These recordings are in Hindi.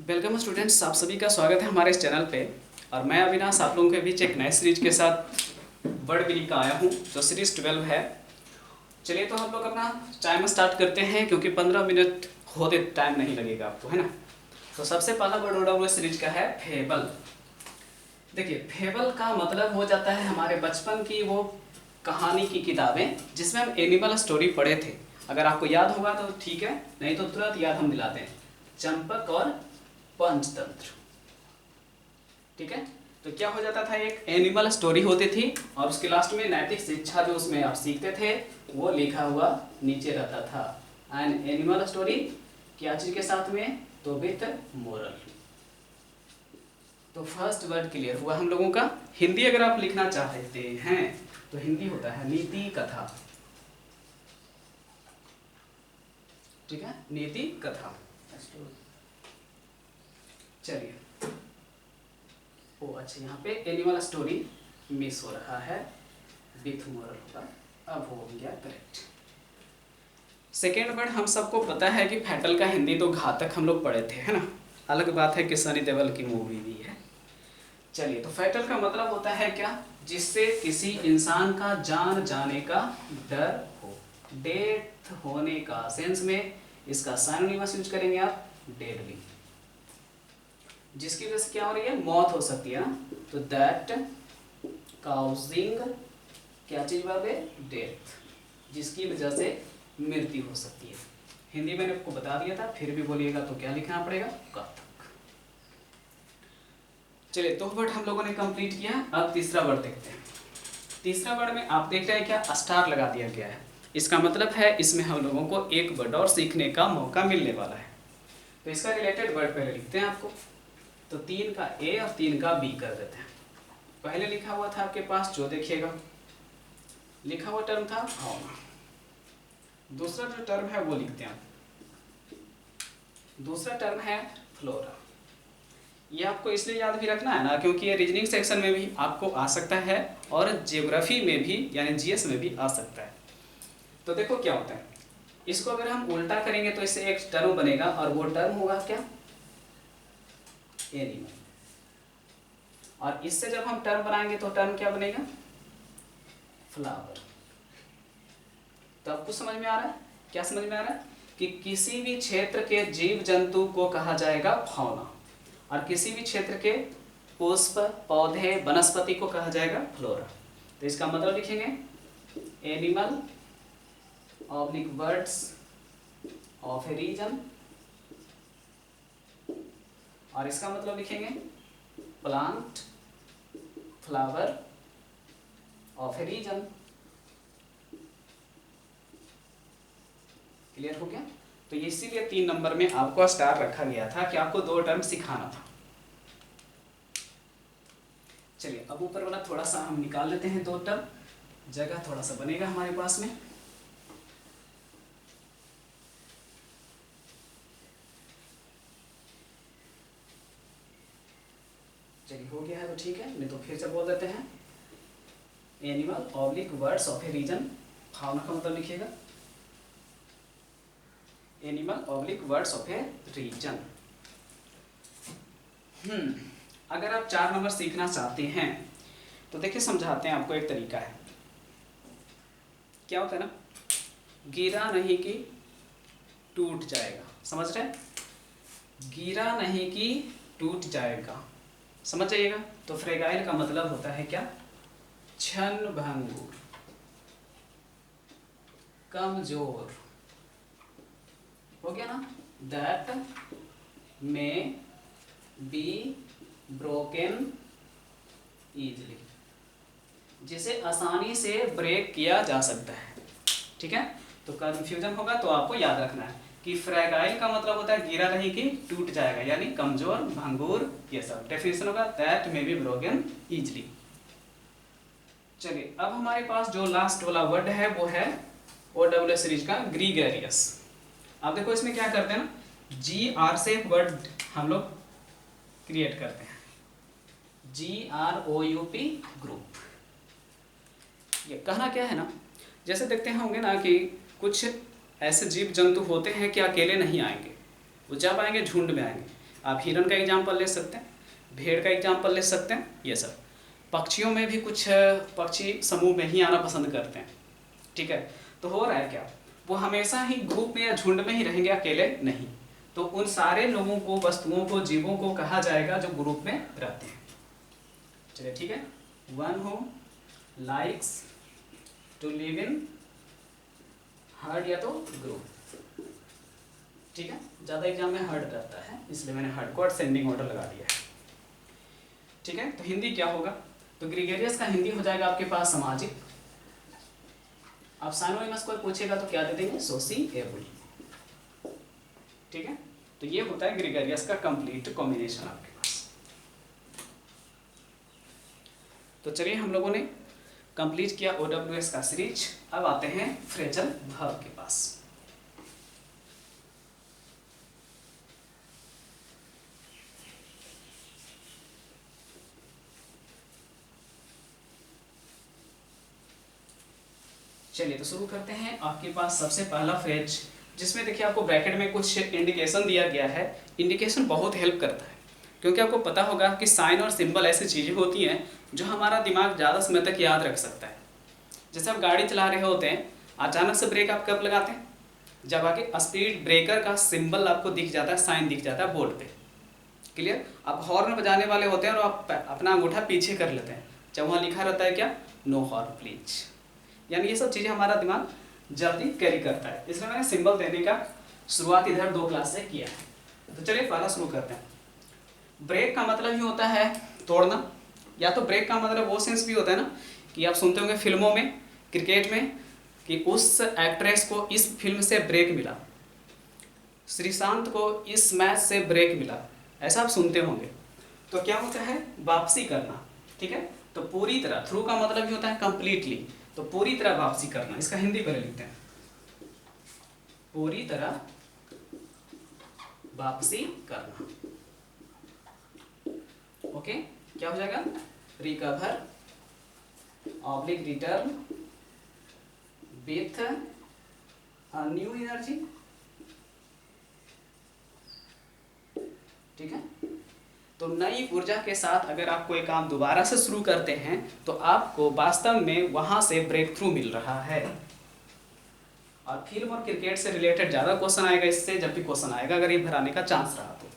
वेलकम स्टूडेंट्स, आप सभी का स्वागत है हमारे इस चैनल पे। और मैं अविनाश आप लोगों के बीच एक नए सीरीज के साथ वर्ड बिली का आया हूँ, जो सीरीज 12 है। चलिए तो हम लोग अपना टाइम स्टार्ट करते हैं, क्योंकि 15 मिनट होते टाइम नहीं लगेगा आपको, है ना। तो सबसे पहला वर्ड ऑर्डर हुआ सीरीज का है फेबल। देखिए, फेबल का मतलब हो जाता है हमारे बचपन की वो कहानी की किताबें जिसमें हम एनिमल स्टोरी पढ़े थे। अगर आपको याद होगा तो ठीक है, नहीं तो तुरंत याद हम दिलाते हैं। चंपक और पंचतंत्र, ठीक है। तो क्या हो जाता था, एक एनिमल स्टोरी होती थी और उसके लास्ट में नैतिक शिक्षा जो उसमें आप सीखते थे वो लिखा हुआ नीचे रहता था। एन एनिमल स्टोरी क्या चीज के साथ में, तो विथ मोरल। तो फर्स्ट वर्ड क्लियर हुआ हम लोगों का। हिंदी अगर आप लिखना चाहते हैं तो हिंदी होता है नीति कथा, ठीक है, नीति कथा। चलिए, ओ अच्छा, यहाँ पे एनिमल स्टोरी मिस हो रहा है, विथ मोरल होगा, अब हो गया करेक्ट। सेकेंड वर्ड हम सबको पता है कि फैटल का हिंदी तो घातक हम लोग पढ़े थे, है ना। अलग बात है कि सनी देओल की मूवी भी है। चलिए, तो फैटल का मतलब होता है क्या, जिससे किसी इंसान का जान जाने का डर हो, डेथ होने का सेंस में इसका साइनोनिमस यूज करेंगे आप, डेडली। जिसकी वजह से क्या हो रही है, मौत हो सकती है ना, तो दैट काउजिंग क्या चीज वर्ब है, डेथ, जिसकी वजह से मृत्यु हो सकती है। हिंदी मैंने आपको बता दिया था, फिर भी बोलिएगा तो क्या लिखना पड़ेगा, घातक। चलिए, दो वर्ड हम लोगों ने कंप्लीट किया, अब तीसरा वर्ड देखते हैं। तीसरा वर्ड में आप देख रहे हैं क्या, स्टार लगा दिया गया है। इसका मतलब है इसमें हम लोगों को एक वर्ड और सीखने का मौका मिलने वाला है। तो इसका रिलेटेड वर्ड पहले लिखते हैं आपको। तो 3 का ए और 3 का बी कर देते हैं। पहले लिखा हुआ था आपके पास, जो देखिएगा लिखा हुआ टर्म था भावना। दूसरा जो टर्म है वो लिखते हैं, दूसरा टर्म है फ्लोरा। ये आपको इसलिए याद भी रखना है ना, क्योंकि ये रीजनिंग सेक्शन में भी आपको आ सकता है और ज्योग्राफी में भी, यानी जीएस में भी आ सकता है। तो देखो क्या होता है, इसको अगर हम उल्टा करेंगे तो इससे एक टर्म बनेगा, और वो टर्म होगा क्या, एनिमल। और इससे जब हम टर्म बनाएंगे तो टर्म क्या बनेगा, फ्लावर। तो आपको समझ में आ रहा है, क्या समझ में आ रहा है, कि किसी भी क्षेत्र के जीव जंतु को कहा जाएगा फाउना, और किसी भी क्षेत्र के पुष्प, पौधे, वनस्पति को कहा जाएगा फ्लोरा। तो इसका मतलब लिखेंगे animal oblique words of a region, और इसका मतलब लिखेंगे plant flower of a region. Clear हो गया। तो इसीलिए 3 नंबर में आपको स्टार रखा गया था कि आपको 2 टर्म सिखाना था। चलिए, अब ऊपर वाला थोड़ा सा हम निकाल लेते हैं, 2 टर्म, जगह थोड़ा सा बनेगा हमारे पास में। चलिए, हो गया है तो ठीक है, नहीं तो फिर से बोल देते हैं। Animal oblique words of a region, fauna का मतलब लिखिएगा animal oblique words of a region. अगर आप 4 नंबर सीखना चाहते हैं तो देखिए, समझाते हैं आपको, एक तरीका है। क्या होता है ना, गिरा नहीं कि टूट जाएगा, समझ रहे हैं, गिरा नहीं कि टूट जाएगा, समझ जाइएगा। तो फ्रेगाइल का मतलब होता है क्या, क्षण भंगुर, कमजोर, हो गया ना, that may be broken easily, जिसे आसानी से ब्रेक किया जा सकता है, ठीक है। तो कंफ्यूजन होगा तो आपको याद रखना है कि फ्रैगाइल का मतलब होता है गिरा नहीं कि टूट जाएगा, यानी कमजोर, भंगुर, ये सब डेफिनेशन होगा, that may be broken easily. चलिए, अब हमारे पास जो लास्ट वाला वर्ड है वो है OWS सीरीज का ग्रीगेरियस। आप देखो इसमें क्या करते हैं ना, GR से वर्ड हम लोग क्रिएट करते हैं, GROUP ग्रुप। ये कहना क्या है ना, जैसे देखते होंगे ना कि कुछ ऐसे जीव जंतु होते हैं कि अकेले नहीं आएंगे, वो जब आएंगे झुंड में आएंगे। आप हिरन का एग्जाम्पल ले सकते हैं, भेड़ का एग्जाम्पल ले सकते हैं, ये सब। पक्षियों में भी कुछ पक्षी समूह में ही आना पसंद करते हैं, ठीक है। तो हो रहा है क्या, वो हमेशा ही ग्रुप में या झुंड में ही रहेंगे, अकेले नहीं। तो उन सारे लोगों को, वस्तुओं को, जीवों को कहा जाएगा जो ग्रुप में रहते हैं। चलिए ठीक है, one who likes to live in herd या तो ग्रुप, ठीक है। ज़्यादा एग्जाम में हर्ड रहता है, इसलिए मैंने हर्ड को असेंडिंग ऑर्डर लगा दिया है, ठीक है। तो हिंदी क्या होगा, तो ग्रीगेरियस का हिंदी हो जाएगा आपके पास सामाजिक। आप साइनोनिमस को पूछेगा तो क्या दे देंगे, सोशिएबल, ठीक है। तो ये होता है ग्रीगेरियस का कंप्लीट कॉम्बिनेशन आपके पास। तो चलिए हम लोगों ने कंप्लीट किया OWS का सीरीज। अब आते हैं फ्रेजल वर्ब के पास। चलिए तो शुरू करते हैं। आपके पास सबसे पहला फ्रेज, जिसमें देखिए आपको ब्रैकेट में कुछ इंडिकेशन दिया गया है। इंडिकेशन बहुत हेल्प करता है, क्योंकि आपको पता होगा कि साइन और सिंबल ऐसी चीज़ें होती हैं जो हमारा दिमाग ज़्यादा समय तक याद रख सकता है। जैसे आप गाड़ी चला रहे होते हैं, अचानक से ब्रेक आप कब लगाते हैं, जब आगे स्पीड ब्रेकर का सिंबल आपको दिख जाता है, साइन दिख जाता है बोर्ड पे, क्लियर। आप हॉर्न बजाने वाले होते हैं और आप अपना अंगूठा पीछे कर लेते हैं, जब वहाँ लिखा रहता है क्या, नो हॉर्न प्लीज। यानी ये सब चीज़ें हमारा दिमाग जल्दी कैरी करता है, इसलिए मैंने सिंबल देने का शुरुआत इधर 2 क्लास से किया है। तो चलिए पहला शुरू करते हैं। ब्रेक का मतलब ही होता है तोड़ना, या तो ब्रेक का मतलब वो सेंस भी होता है ना कि आप सुनते होंगे फिल्मों में, क्रिकेट में, कि उस एक्ट्रेस को इस फिल्म से ब्रेक मिला, श्रीशांत को इस मैच से ब्रेक मिला, ऐसा आप सुनते होंगे। तो क्या होता है, वापसी करना, ठीक है। तो पूरी तरह, थ्रू का मतलब ही होता है कंप्लीटली, तो पूरी तरह वापसी करना। इसका हिंदी पहले लिखते हैं, पूरी तरह वापसी करना, ओके। क्या हो जाएगा, recover oblique return with a new energy, ठीक है। तो नई ऊर्जा के साथ अगर आप कोई काम दोबारा से शुरू करते हैं तो आपको वास्तव में वहां से ब्रेक थ्रू मिल रहा है। और फिल्म और क्रिकेट से रिलेटेड ज़्यादा क्वेश्चन आएगा इससे, जब भी क्वेश्चन आएगा, अगर ये भराने का चांस रहा तो।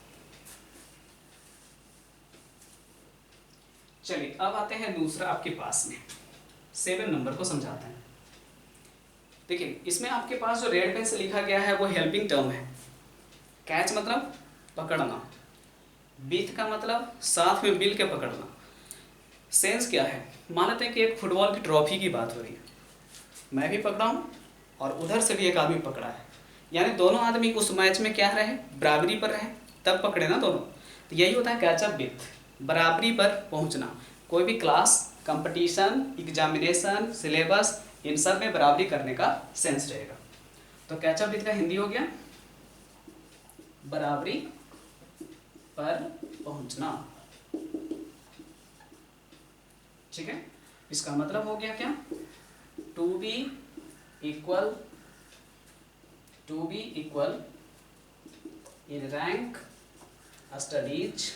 चलिए अब आते हैं दूसरा आपके पास में, 7 नंबर को समझाते हैं। देखिए इसमें आपके पास जो रेड पेन से लिखा गया है वो हेल्पिंग टर्म है। कैच मतलब पकड़ना, बीथ का मतलब साथ में मिल के पकड़ना। सेंस क्या है, मान लेते हैं कि एक फुटबॉल की ट्रॉफी की बात हो रही है, मैं भी पकड़ा हूँ और उधर से भी एक आदमी पकड़ा है, यानी दोनों आदमी उस मैच में क्या रहे, बराबरी पर रहे, तब पकड़े ना दोनों। तो यही होता है कैचअप विथ, बराबरी पर पहुँचना। कोई भी क्लास, कंपटीशन, एग्जामिनेशन, सिलेबस, इन सब में बराबरी करने का सेंस रहेगा। तो कैचअप विथ का हिंदी हो गया बराबरी पर पहुंचना, ठीक है। इसका मतलब हो गया क्या, to be equal in rank studies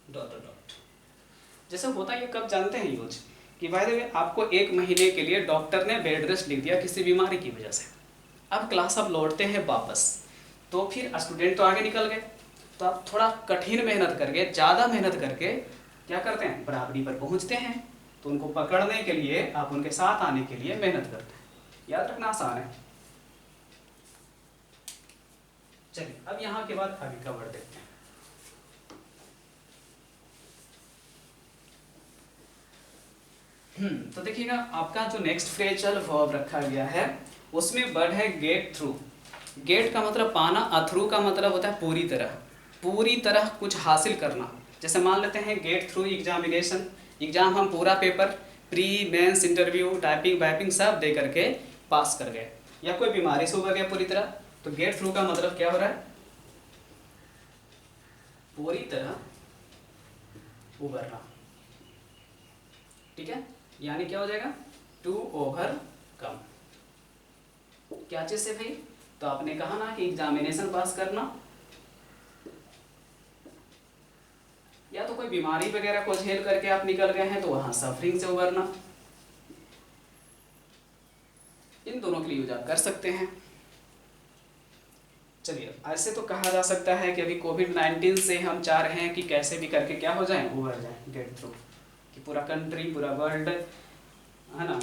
dot dot. जैसे होता है ये कब जानते हैं यूज, कि भाई देखिए आपको 1 महीने के लिए डॉक्टर ने बेड रेस्ट लिख दिया किसी बीमारी की वजह से। अब क्लास आप लौटते हैं वापस, तो फिर स्टूडेंट तो आगे निकल गए, तो आप थोड़ा कठिन मेहनत करके, ज़्यादा मेहनत करके क्या करते हैं, बराबरी पर पहुंचते हैं। तो उनको पकड़ने के लिए, आप उनके साथ आने के लिए मेहनत करते हैं। याद रखना आसान है। चलिए अब यहाँ के बाद आगे का वर्ड देखते हैं। तो देखिएगा आपका जो नेक्स्ट फ्रेजल वर्ब रखा गया है उसमें वर्ड है गेट थ्रू। गेट का मतलब पाना, अथ्रू का मतलब होता है पूरी तरह, पूरी तरह कुछ हासिल करना। जैसे मान लेते हैं गेट थ्रू एग्जामिनेशन, एग्जाम हम पूरा paper, pre mains, interview, typing वाइपिंग सब दे करके पास कर गए, या कोई बीमारी से उबर गया पूरी तरह। तो गेट थ्रू का मतलब क्या हो रहा है, पूरी तरह उबरना, ठीक है। यानी क्या हो जाएगा, टू ओवरकम। क्या चीज़ से भाई, तो आपने कहा ना कि एग्जामिनेशन पास करना, कोई बीमारी वगैरह को झेल करके आप निकल गए हैं तो वहां सफरिंग से उबरना, इन दोनों के लिए यूज आप कर सकते हैं। चलिए, ऐसे तो कहा जा सकता है कि अभी कोविड-19 से हम चाह रहे हैं कि कैसे भी करके क्या हो जाए, उबर जाए, गेट थ्रू, कि पूरा कंट्री, पूरा वर्ल्ड, है ना,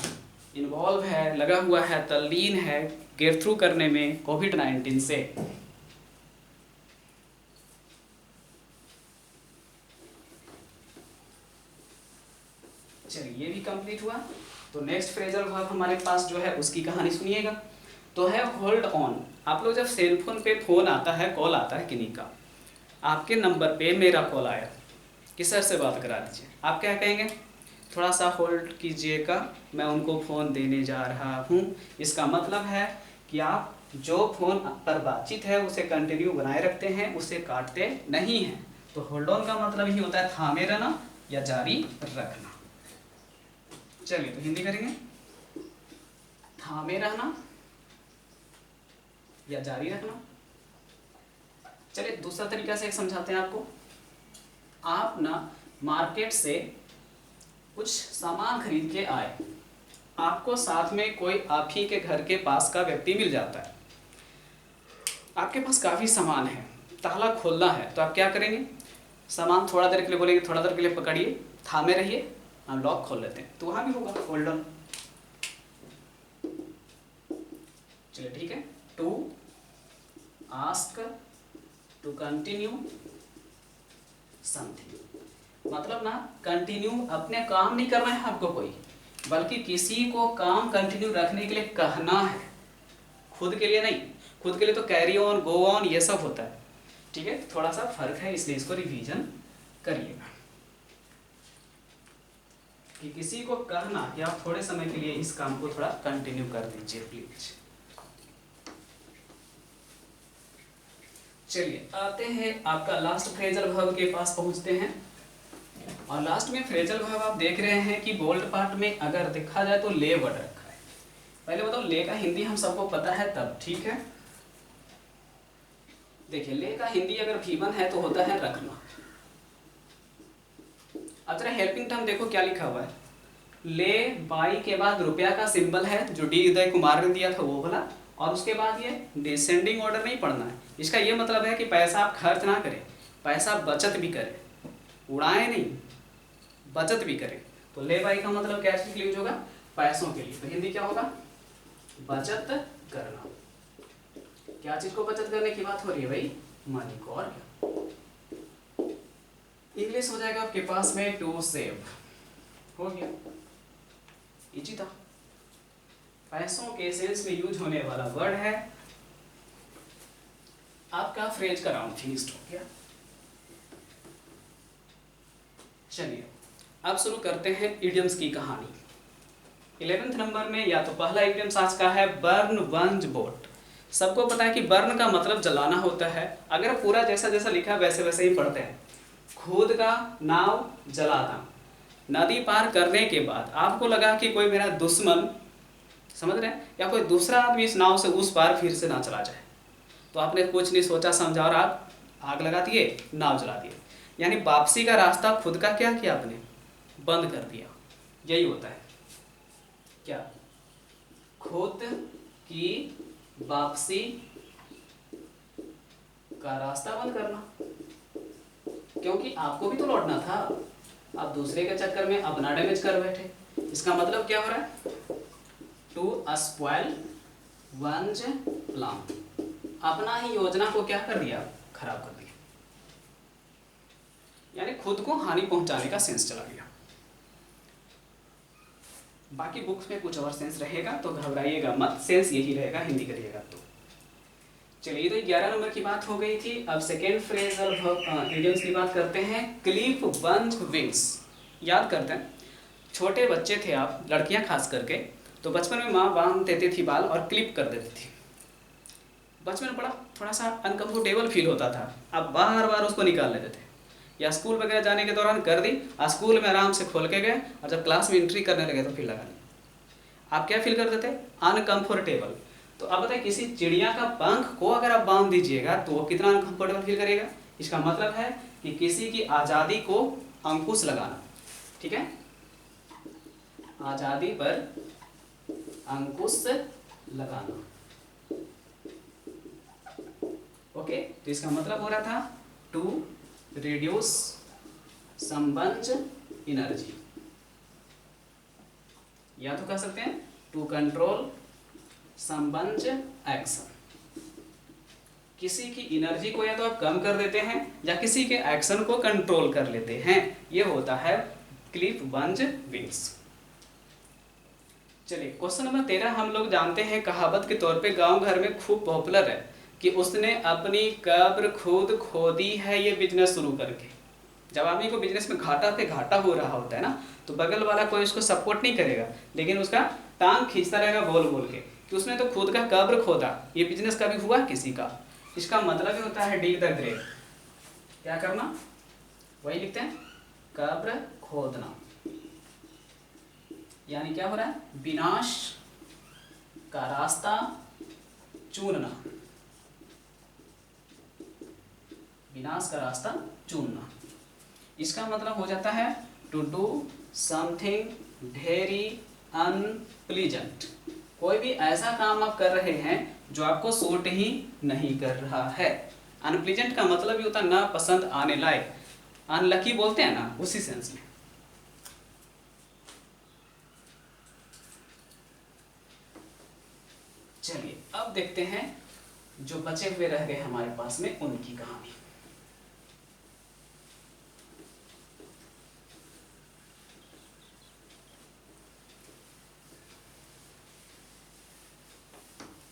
इन्वॉल्व है, लगा हुआ है, तल्लीन है गेट थ्रू करने में कोविड-19 से। चलिए, ये भी कंप्लीट हुआ। तो नेक्स्ट फ्रेजल वर्ब हमारे पास जो है उसकी कहानी सुनिएगा, तो है होल्ड ऑन। आप लोग जब सेल फोन पे फोन आता है, कॉल आता है किन्हीं का, आपके नंबर पे मेरा कॉल आया कि सर से बात करा दीजिए, आप क्या कहेंगे, थोड़ा सा होल्ड कीजिएगा, मैं उनको फ़ोन देने जा रहा हूँ। इसका मतलब है कि आप जो फ़ोन पर बातचीत है उसे कंटिन्यू बनाए रखते हैं, उसे काटते नहीं हैं। तो होल्ड ऑन का मतलब ही होता है थामे रहना या जारी रखना। चलिए, तो हिंदी करेंगे, थामे रहना या जारी रखना। चलिए, दूसरा तरीका से समझाते हैं आपको। आप ना मार्केट से कुछ सामान खरीद के आए, आपको साथ में कोई आप ही के घर के पास का व्यक्ति मिल जाता है, आपके पास काफ़ी सामान है, ताला खोलना है, तो आप क्या करेंगे, सामान थोड़ा देर के लिए बोलेंगे, थोड़ा देर के लिए पकड़िए, थामे रहिए, हम लॉक खोल लेते हैं, तो वहाँ भी होगा होल्ड ऑन। चलिए, ठीक है। To ask, to continue something, मतलब ना कंटिन्यू अपने काम नहीं करना है आपको कोई, बल्कि किसी को काम कंटिन्यू रखने के लिए कहना है, खुद के लिए नहीं। खुद के लिए तो कैरी ऑन, गो ऑन, ये सब होता है, ठीक है, थोड़ा सा फर्क है, इसलिए इसको रिवीजन करिएगा कि किसी को कहना कि आप थोड़े समय के लिए इस काम को थोड़ा कंटिन्यू कर दीजिए प्लीज। चलिए, आते हैं आपका लास्ट फ्रेजल वर्ब के पास पहुंचते हैं। और लास्ट में फ्रेजल वर्ब आप देख रहे हैं कि बोल्ड पार्ट में अगर देखा जाए तो ले वर्ड रखा है। पहले बताओ, ले का हिंदी हम सबको पता है तब, ठीक है। देखिए, ले का हिंदी अगर भी1 है तो होता है रखना। अब जरा हेल्पिंग टर्म देखो क्या लिखा हुआ है, ले बाई के बाद रुपया का सिंबल है जो डी उदय कुमार ने दिया था वो वाला, और उसके बाद ये डिसेंडिंग ऑर्डर नहीं पढ़ना है। इसका ये मतलब है कि पैसा आप खर्च ना करें, पैसा बचत भी करें, उड़ाएं नहीं, बचत भी करें। तो ले बाई का मतलब क्या चीज के लिए यूज होगा, पैसों के लिए। तो हिंदी क्या होगा, बचत करना। क्या चीज को बचत करने की बात हो रही है भाई, मनी को। और क्या इंग्लिश हो जाएगा आपके पास में, टू सेव, हो गया, इजी था। पैसों के सेल्स में यूज होने वाला वर्ड है। आपका फ्रेज का राउंड फिनिश्ड हो गया। चलिए, अब शुरू करते हैं इडियम्स की कहानी। 11th नंबर में या तो पहला इडियम्स आज का है बर्न वंज बोट। सबको पता है कि बर्न का मतलब जलाना होता है। अगर पूरा जैसा जैसा लिखा वैसे वैसे ही पढ़ते हैं। खुद का नाव जलाना, नदी पार करने के बाद आपको लगा कि कोई मेरा दुश्मन, समझ रहे हैं, या कोई दूसरा आदमी इस नाव से उस पार फिर से ना चला जाए, तो आपने कुछ नहीं सोचा समझा और आप आग लगा दिए, नाव जला दिए। यानी वापसी का रास्ता खुद का क्या किया आपने, बंद कर दिया। यही होता है क्या, खुद की वापसी का रास्ता बंद करना, क्योंकि आपको भी तो लौटना था, आप दूसरे के चक्कर में अपना डैमेज कर बैठे। इसका मतलब क्या हो रहा है, टू स्पॉइल वंस प्लान, अपना ही योजना को क्या कर दिया, खराब कर दिया, यानी खुद को हानि पहुंचाने का सेंस चला गया। बाकी बुक्स में कुछ और सेंस रहेगा तो घबराइएगा मत, सेंस यही रहेगा हिंदी करिएगा तो। चलिए, तो 11 नंबर की बात हो गई थी। अब सेकेंड फ्रेजल इडियम्स की बात करते हैं। क्लिप वंस विंग्स, याद करते हैं, छोटे बच्चे थे आप, लड़कियां खास करके, तो बचपन में माँ बांध देती थी बाल और क्लिप कर देती थी। बचपन में बड़ा थोड़ा सा अनकंफर्टेबल फील होता था, आप बार बार उसको निकाल लेते थे, या स्कूल वगैरह जाने के दौरान कर दी, स्कूल में आराम से खोल के गए और जब क्लास में एंट्री करने लगे तो फिर लगा ली। आप क्या फील करते थे, अनकंफर्टेबल। तो अब बताइए, किसी चिड़िया का पंख को अगर आप बांध दीजिएगा तो वो कितना अनकंफर्टेबल फील करेगा, इसका मतलब है कि किसी की आज़ादी को अंकुश लगाना। ठीक है, आज़ादी पर अंकुश लगाना। ओके, तो इसका मतलब हो रहा था टू रिड्यूस संबंज एनर्जी, या तो कह सकते हैं टू कंट्रोल संबंज एक्शन। किसी की एनर्जी को या तो आप कम कर देते हैं या किसी के एक्शन को कंट्रोल कर लेते हैं, ये होता है क्लिप बंज विंग्स। चलिए क्वेश्चन नंबर 13 हम लोग जानते हैं, कहावत के तौर पे गांव घर में खूब पॉपुलर है कि उसने अपनी कब्र खुद खोदी है ये बिजनेस शुरू करके। जब आदमी को बिजनेस में घाटा पे घाटा हो रहा होता है ना, तो बगल वाला कोई उसको सपोर्ट नहीं करेगा, लेकिन उसका टांग खींचता रहेगा बोल बोल के कि उसने तो खुद का कब्र खोदा, ये बिजनेस कभी हुआ किसी का। इसका मतलब ही होता है डिग द ग्रेव, क्या करना, वही लिखते हैं कब्र खोदना। यानी क्या हो रहा है, विनाश का रास्ता चुनना, विनाश का रास्ता चुनना। इसका मतलब हो जाता है to do something very unpleasant. कोई भी ऐसा काम आप कर रहे हैं जो आपको सूट ही नहीं कर रहा है। अनप्लीजेंट का मतलब ही होता है ना पसंद आने लायक, अनलकी बोलते हैं ना, उसी सेंस में। चलिए अब देखते हैं जो बचे हुए रह गए हमारे पास में उनकी कहानी।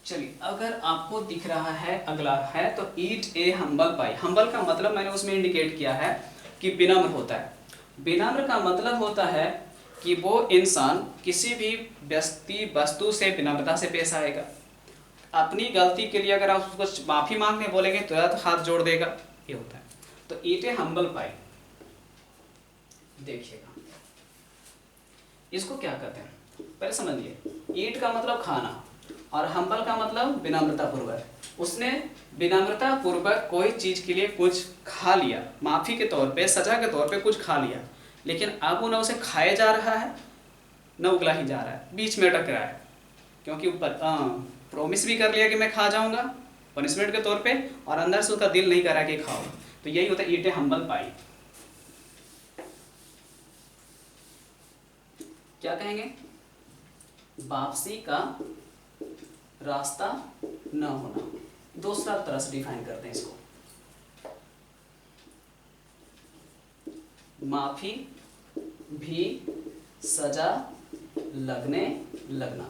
चलिए अगर आपको दिख रहा है अगला है तो ईट ए हम्बल पाई। हम्बल का मतलब मैंने उसमें इंडिकेट किया है कि विनम्र होता है। विनम्र का मतलब होता है कि वो इंसान किसी भी व्यक्ति वस्तु से विनम्रता से पेश आएगा। अपनी गलती के लिए अगर आप उसको माफ़ी मांगने बोलेंगे तो हाथ जोड़ देगा, ये होता है। तो ईट ए हम्बल पाई, देखिएगा इसको क्या कहते हैं पहले समझिए। ईट का मतलब खाना और हम्बल का मतलब विनम्रता पूर्वक। उसने विनम्रता पूर्वक कोई चीज के लिए कुछ खा लिया, माफी के तौर पे, सजा के तौर पे कुछ खा लिया, लेकिन अब वो न उसे खाया जा रहा है न उगला ही जा रहा है, बीच में अटक रहा है। क्योंकि ऊपर प्रॉमिस भी कर लिया कि मैं खा जाऊंगा पनिशमेंट के तौर पे, और अंदर से उसका दिल नहीं कर रहा कि खाओ। तो यही होता है ईट ए हम्बल पाई। क्या कहेंगे, वापसी का रास्ता न होना। दूसरा तरह से डिफाइन करते हैं इसको, माफी भी सजा लगने लगना।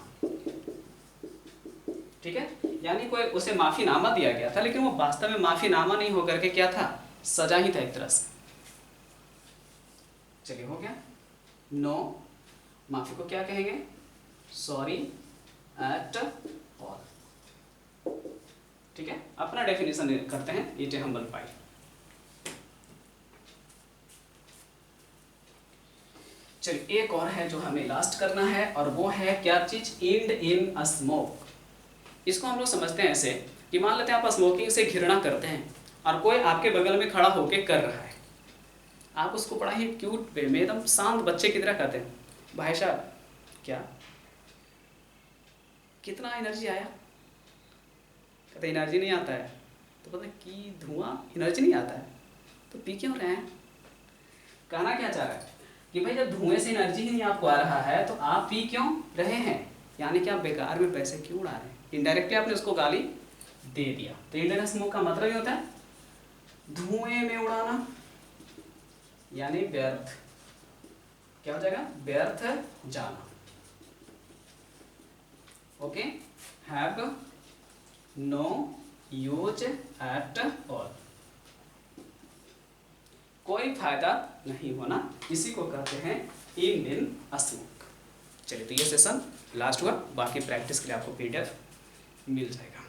ठीक है, यानी कोई उसे माफीनामा दिया गया था लेकिन वो वास्तव में माफीनामा नहीं होकर के क्या था, सजा ही था एक तरह से। चलिए हो गया। नो, माफी को क्या कहेंगे, सॉरी एट ऑल। ठीक है, अपना डेफिनेशन करते हैं ईट ए हम्बल पाई। चलिए एक और है जो हमें लास्ट करना है, और वो है क्या चीज, एंड इन अ स्मोक। इसको हम लोग समझते हैं ऐसे कि मान लेते हैं आप स्मोकिंग से घृणा करते हैं और कोई आपके बगल में खड़ा होके कर रहा है, आप उसको बड़ा ही क्यूट वे में एकदम शांत बच्चे की तरह कहते हैं, भाई साहब क्या, कितना एनर्जी आया, कहते एनर्जी नहीं आता है, तो पता कि धुआं एनर्जी नहीं आता है तो पी क्यों रहे हैं। कहना क्या चाह रहा है कि भाई जब धुएं से एनर्जी ही नहीं आपको आ रहा है तो आप पी क्यों रहे हैं, यानी कि आप बेकार में पैसे क्यों उड़ा रहे हैं। इनडायरेक्टली आपने उसको गाली दे दिया। तो इंडियन स्मोक का मतलब ही होता है धुएं में उड़ाना, यानी व्यर्थ, क्या हो जाएगा, व्यर्थ जाना। Okay, have no use at all, कोई फायदा नहीं होना, इसी को कहते हैं इंडियन स्मोक। चलिए तो ये सेशन लास्ट हुआ, बाकी प्रैक्टिस के लिए आपको PDF मिल जाएगा।